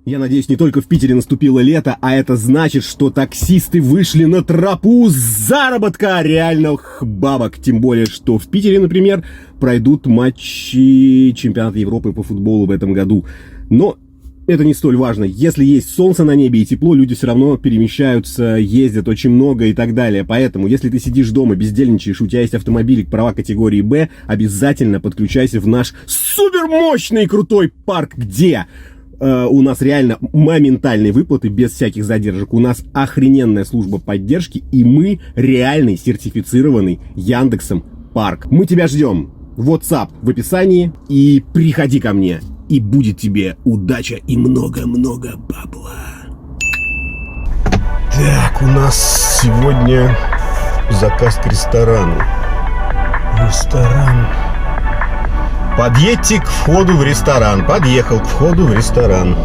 Я надеюсь, не только в Питере наступило лето, а это значит, что таксисты вышли на тропу заработка реальных бабок. Тем более, что в Питере, например, пройдут матчи чемпионата Европы по футболу в этом году. Но это не столь важно. Если есть солнце на небе и тепло, люди все равно перемещаются, ездят очень много и так далее. Поэтому, если ты сидишь дома, бездельничаешь, у тебя есть автомобилик, права категории «Б», обязательно подключайся в наш супермощный и крутой парк, где у нас реально моментальные выплаты, без всяких задержек. У нас охрененная служба поддержки, и мы реальный сертифицированный Яндексом парк. Мы тебя ждем. WhatsApp в описании, и приходи ко мне. И будет тебе удача и много-много бабла. Так, у нас сегодня заказ к ресторану. Ресторан. Подъедьте к входу в ресторан. Подъехал к входу в ресторан.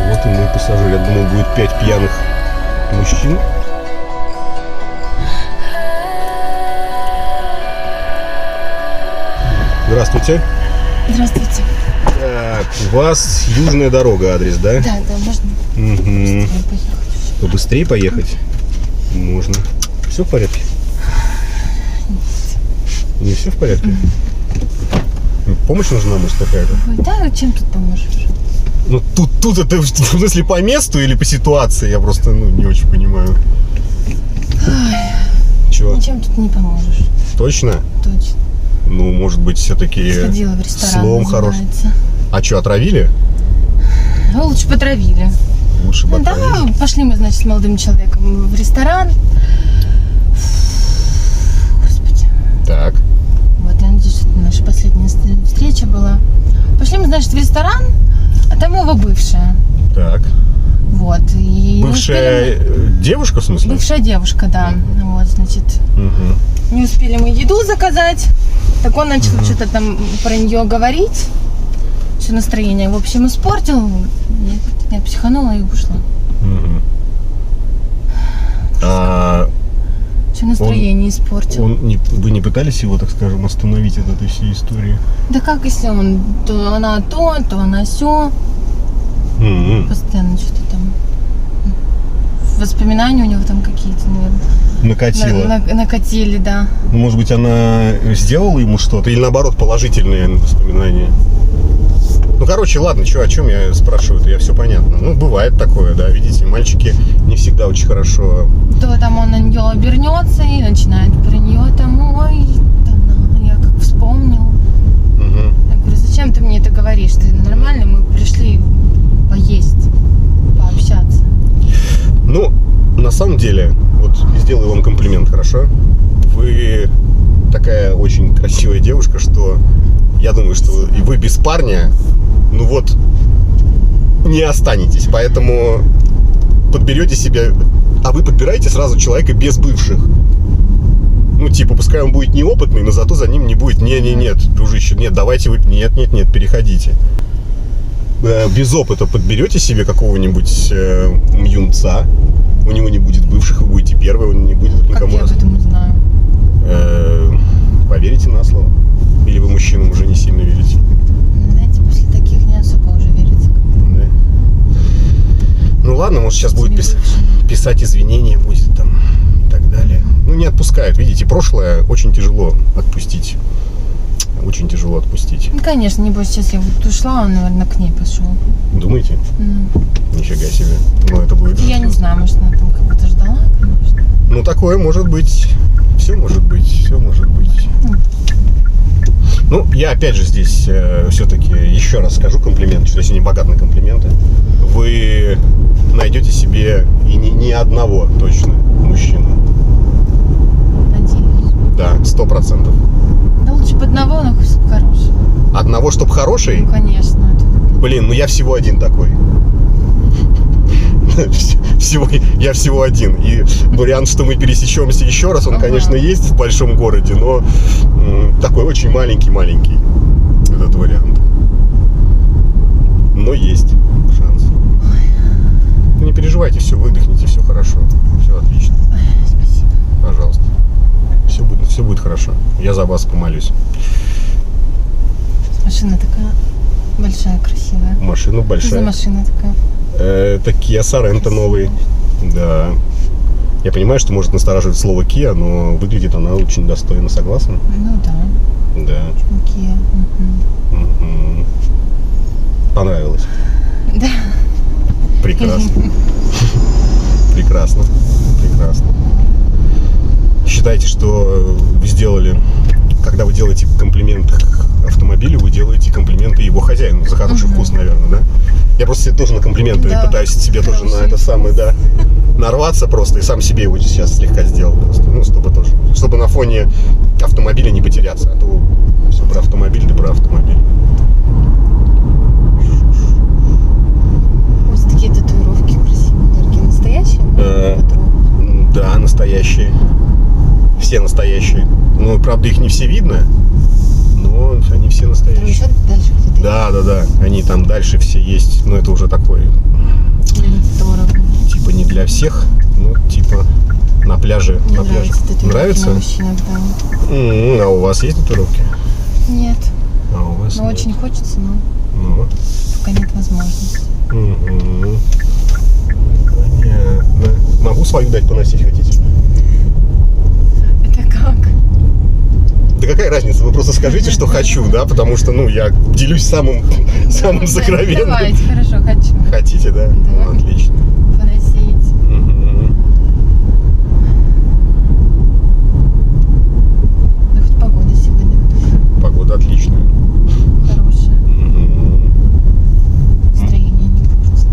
Вот и мой пассажир. Я думал, будет 5 пьяных мужчин. Здравствуйте. Здравствуйте. Так, у вас Южная дорога адрес, да? Да, можно. Угу. Побыстрее поехать? Можно. Все в порядке? Нет. Не все в порядке? Помощь нужна, может, какая-то? Да, чем тут поможешь? Ну, тут это в смысле по месту или по ситуации? Я просто, не очень понимаю. Ой, чего? Ничем тут не поможешь. Точно? Точно. Ну, может быть, все-таки сходила в ресторан, словом хорош. А что, отравили? Ну, лучше бы отравили. Лучше бы отравили. Да, пошли мы, значит, с молодым человеком в ресторан. Господи. Так. Вот, я надеюсь, что это наша последняя встреча была. Пошли мы, значит, в ресторан, а там его бывшая. Так. Вот. И бывшая девушка, в смысле? Бывшая девушка, да. Вот, значит, не успели мы еду заказать. Так он начал что-то там про нее говорить. Все настроение, в общем, испортил. Я психанула и ушла. Все настроение испортил. Вы не пытались его, так скажем, остановить от этой всей истории? Да как если он, то она сё. Постоянно что-то там. Воспоминания у него там какие-то, наверное. Накатило. Накатили, да. Ну, может быть, она сделала ему что-то? Или наоборот, положительные воспоминания? Ну, короче, ладно, о чем я спрашиваю-то, я все понятно. Ну, бывает такое, да, видите, мальчики не всегда очень хорошо. То там он на нее обернется и начинает про нее там, ой, да, я как вспомнил. Я говорю, зачем ты мне это говоришь? Ты нормально, мы пришли поесть, пообщаться. Ну, на самом деле, вот сделаю вам комплимент, хорошо? Вы такая очень красивая девушка, что я думаю, что и вы без парня, ну вот, не останетесь. Поэтому подберете себе, а вы подбираете сразу человека без бывших. Ну, типа, пускай он будет неопытный, но зато за ним не будет. Нет, дружище, нет, давайте вы, нет, переходите. Без опыта подберете себе какого-нибудь юнца, у него не будет бывших, вы будете первый, он не будет никому. Как я об этом узнаю? Поверите на слово? Или вы мужчинам уже не сильно верите? Знаете, после таких не особо уже верится. Да. Ну ладно, может сейчас будет писать извинения, будет там и так далее. Ну не отпускают, видите, прошлое очень тяжело отпустить. Очень тяжело отпустить. Ну, конечно, небось, сейчас я вот ушла, он, наверное, к ней пошел. Думаете? Нифига себе. Ну, это будет... Я не знаю, может, она там кого-то ждала, конечно. Ну, такое может быть. Все может быть, все может быть. Ну, я опять же здесь все-таки еще раз скажу комплимент, что сегодня богат на комплименты. Вы найдете себе и не одного точно мужчину. Надеюсь. Да, 100%. Да лучше бы одного, но чтобы хороший. Одного, чтоб хороший? Ну, конечно. Блин, ну я всего один такой. Я всего один. И вариант, что мы пересечемся еще раз, он, конечно, есть в большом городе, но такой очень маленький этот вариант. Но есть шанс. Ну, не переживайте, все, выдохните, все хорошо. Все отлично. Спасибо. Пожалуйста. Все будет хорошо. Я за вас помолюсь. Машина такая Большая, красивая. Машина Что за большая. машина такая? Это Kia Sorento новый. Да. Я понимаю, что может настораживать слово Kia, но выглядит она очень достойно, согласен? Ну да. Да. Kia. Мгм. Понравилось. Да. Прекрасно. Прекрасно. Прекрасно. Считайте, что вы сделали, когда вы делаете комплимент автомобилю, вы делаете комплименты его хозяину за хороший вкус, наверное, да? Я просто себе тоже на комплименты Да, пытаюсь себе тоже на хороший это самое, да, нарваться просто и сам себе его сейчас слегка сделал просто, ну, чтобы на фоне автомобиля не потеряться, а то все про автомобиль, да про автомобиль. Вот такие татуировки красивые, яркие. Настоящие? Да, настоящие. Все настоящие. Ну, правда, их не все видно, но они все настоящие. Еще дальше где-то. Да. Они там дальше все есть. Но это уже такой, Здорово. типа, не для всех. Ну, типа, на пляже. Мне на пляже. нравится татуировки Нравится? на мужчинах, да. А у вас есть татуировки? Нет. А у вас Но нет. очень хочется, но Ну. пока нет возможности. Мгм. Понятно. Могу свою дать поносить, хотите? Это как? Да какая разница? Вы просто скажите, что хочу, да? Потому что, ну, я делюсь самым сокровенным. Давайте, хорошо, хочу. Хотите, да? Да. Ну, отлично. Поносить. Мгм. Ну, хоть погода сегодня Погода отличная. хорошая. Мгм. Настроение не портится.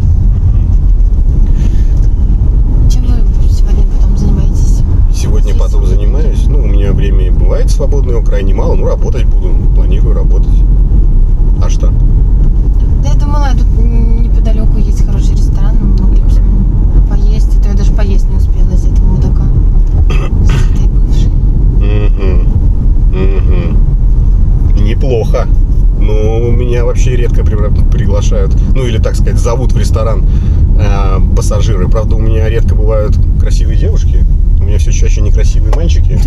Чем вы сегодня потом занимаетесь? Сегодня потом занимаюсь. Ну, у меня время бывает свободное, крайне мало. Ну, работать буду. Планирую работать. А что? Да я думала, тут неподалеку есть хороший ресторан, мы могли бы поесть. А то я даже поесть не успела из этого мудака. С этой бывшей. Неплохо. Ну, меня вообще редко приглашают. Ну, или, так сказать, зовут в ресторан пассажиры. Правда, у меня редко бывают красивые девушки. У меня все чаще некрасивые мальчики.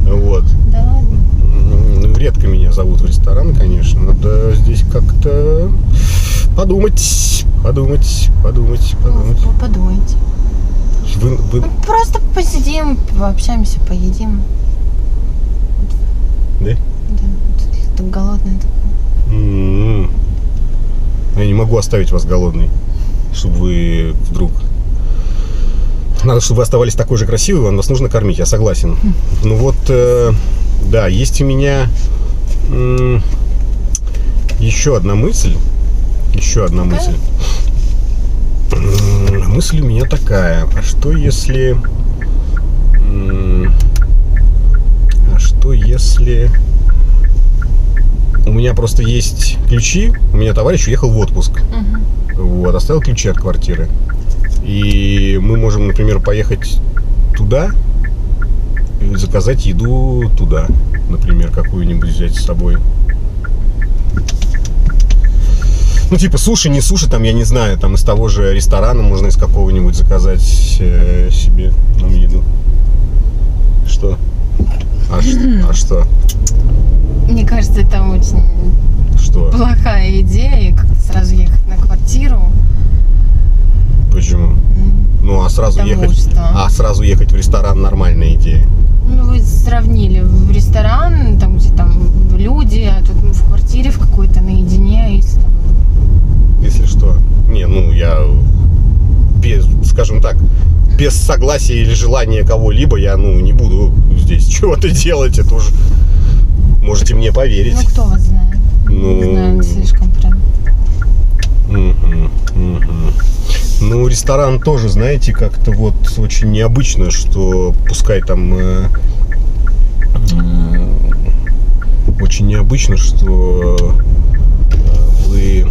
Вот. Да ладно. Редко меня зовут в ресторан, конечно. Надо здесь как-то подумать. Подумайте. Ну, подумайте. Вы... Ну, просто посидим, пообщаемся, поедим. Да? Да, так голодная такая. Я не могу оставить вас голодной, чтобы вы вдруг... Надо, чтобы вы оставались такой же красивой, вам вас нужно кормить, я согласен. Ну вот, да, есть у меня еще одна мысль. Мысль у меня такая. А что если... У меня просто есть ключи. У меня товарищ уехал в отпуск. Вот, оставил ключи от квартиры. И мы можем, например, поехать туда и заказать еду туда. Например, какую-нибудь взять с собой. Ну, типа суши, не суши, там, я не знаю, там из того же ресторана можно из какого-нибудь заказать себе нам еду. Что? А что? Мне кажется, это очень Что? плохая идея, как-то сразу ехать на квартиру. Почему? Ну, а сразу Потому ехать... что- А сразу ехать в ресторан нормальная идея. Ну, вы сравнили в ресторан, там, где там люди, а тут в квартире в какой-то наедине, если там... Если что. Не, ну, я без, скажем так, без согласия или желания кого-либо я, ну, не буду здесь чего-то делать. Это уж можете мне поверить. Ну, кто вас знает? Ну, Не знаю, не слишком прям. Ну, ресторан тоже, знаете, как-то вот очень необычно, что пускай там очень необычно, что вы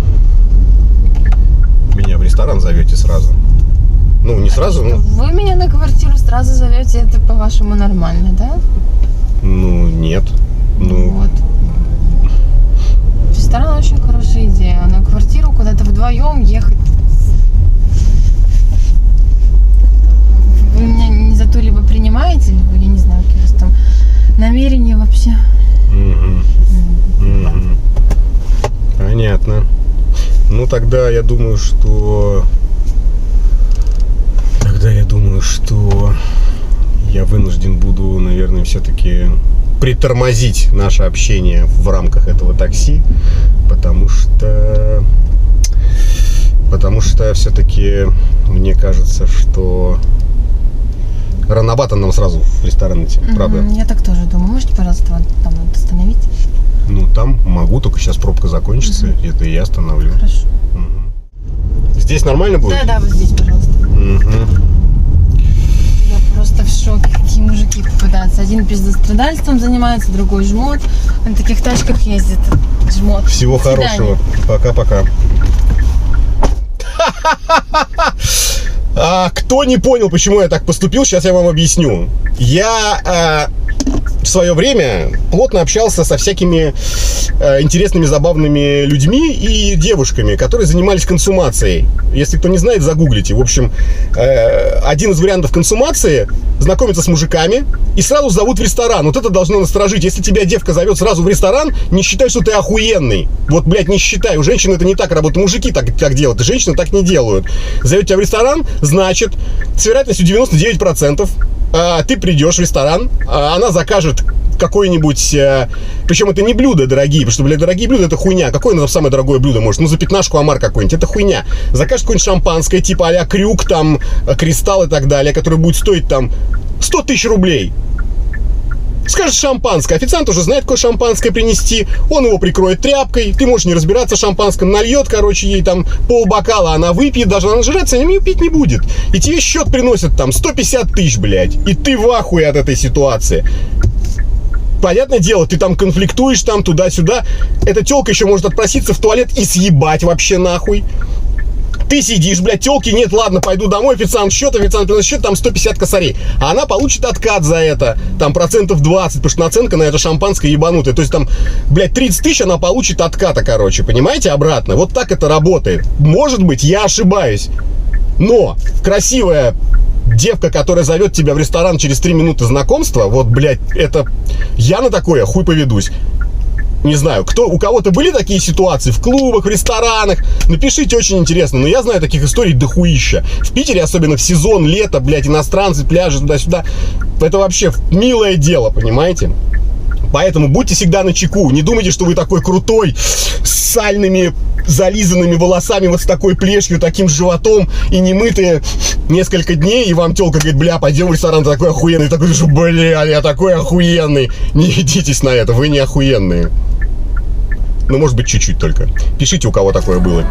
меня в ресторан зовете сразу. Ну, не сразу, но... Вы меня на квартиру сразу зовете, это по-вашему нормально, да? Ну, нет. Ну, Вот. Ресторан очень хорошая идея. А на квартиру куда-то вдвоем ехать. Вы меня не за то либо принимаете, либо я не знаю, какие у вас там намерения вообще. понятно. Ну, тогда я думаю, что... я вынужден буду, наверное, все-таки притормозить наше общение в рамках этого такси, потому что все-таки мне кажется, что рановато нам сразу в ресторан идти, правда? Я так тоже думаю. Можете, пожалуйста, вот там вот остановить? Ну, там могу, только сейчас пробка закончится, это и я остановлю. Хорошо. Здесь нормально будет? Да, вот здесь, пожалуйста. Я просто в шоке, какие мужики попадаются. Один пиздострадальством занимается, другой жмот. На таких тачках ездит. Жмот. Всего До свидания. хорошего. Пока-пока. Кто не понял, почему я так поступил, сейчас я вам объясню. Я в свое время плотно общался со всякими интересными, забавными людьми и девушками, которые занимались консумацией. Если кто не знает, загуглите. В общем, один из вариантов консумации — знакомиться с мужиками и сразу зовут в ресторан. Вот это должно насторожить. Если тебя девка зовет сразу в ресторан, не считай, что ты охуенный. Вот, блядь, не считай. У женщин это не так работает. Мужики так делают, и женщины так не делают. Зовет тебя в ресторан, значит, с вероятностью 99% ты придешь в ресторан, она закажет какое-нибудь... Причем это не блюда дорогие, потому что, блядь, дорогие блюда — это хуйня. Какое оно самое дорогое блюдо может? Ну, за 15 омар какой-нибудь. Это хуйня. Закажет какое-нибудь шампанское, типа а-ля Крюк, там, Кристалл и так далее, которое будет стоить, там, 100 тысяч рублей. Скажет шампанское. Официант уже знает, какое шампанское принести. Он его прикроет тряпкой. Ты можешь не разбираться в шампанском. Нальет, короче, ей там полбокала. Она выпьет, даже она нажираться, она ее пить не будет. И тебе счет приносят там 150 тысяч, блядь. И ты в ахуе от этой ситуации. Понятное дело, ты там конфликтуешь, там туда-сюда. Эта тёлка еще может отпроситься в туалет и съебать вообще нахуй. Ты сидишь, блядь, тёлки нет, ладно, пойду домой, официант приносит счет, там 150 косарей. А она получит откат за это, там, 20%, потому что наценка на это шампанское ебанутое. То есть там, блядь, 30 тысяч она получит отката, короче, понимаете, обратно. Вот так это работает. Может быть, я ошибаюсь, но красивая девка, которая зовет тебя в ресторан через 3 минуты знакомства, вот, блядь, это... Я на такое хуй поведусь. Не знаю, у кого-то были такие ситуации в клубах, в ресторанах? Напишите, очень интересно. Но я знаю таких историй дохуища. В Питере, особенно в сезон, лето, блядь, иностранцы, пляжи, туда-сюда. Это вообще милое дело, понимаете? Поэтому будьте всегда начеку. Не думайте, что вы такой крутой, с сальными, зализанными волосами, вот с такой плешью, таким животом, и не мытые несколько дней, и вам тёлка говорит: бля, пойдем в ресторан, ты такой охуенный. Такой, что, бля, я такой охуенный. Не ведитесь на это, вы не охуенные. Ну, может быть, чуть-чуть только. Пишите, у кого такое было.